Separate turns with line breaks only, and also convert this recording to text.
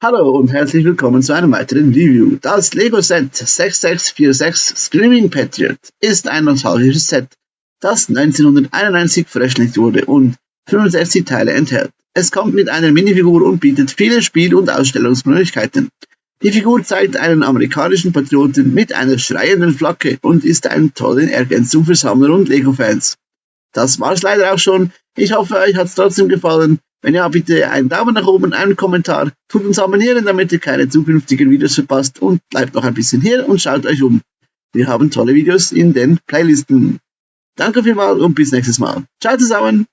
Hallo und herzlich willkommen zu einem weiteren Review. Das Lego Set 6646 Screaming Patriot ist ein nostalgisches Set, das 1991 veröffentlicht wurde und 65 Teile enthält. Es kommt mit einer Minifigur und bietet viele Spiel- und Ausstellungsmöglichkeiten. Die Figur zeigt einen amerikanischen Patrioten mit einer schreienden Flagge und ist eine tolle Ergänzung für Sammler und Lego-Fans. Das war's leider auch schon. Ich hoffe, euch hat's trotzdem gefallen. Wenn ja, bitte einen Daumen nach oben, einen Kommentar, tut uns abonnieren, damit ihr keine zukünftigen Videos verpasst und bleibt noch ein bisschen hier und schaut euch um. Wir haben tolle Videos in den Playlisten. Danke vielmals und bis nächstes Mal. Ciao zusammen!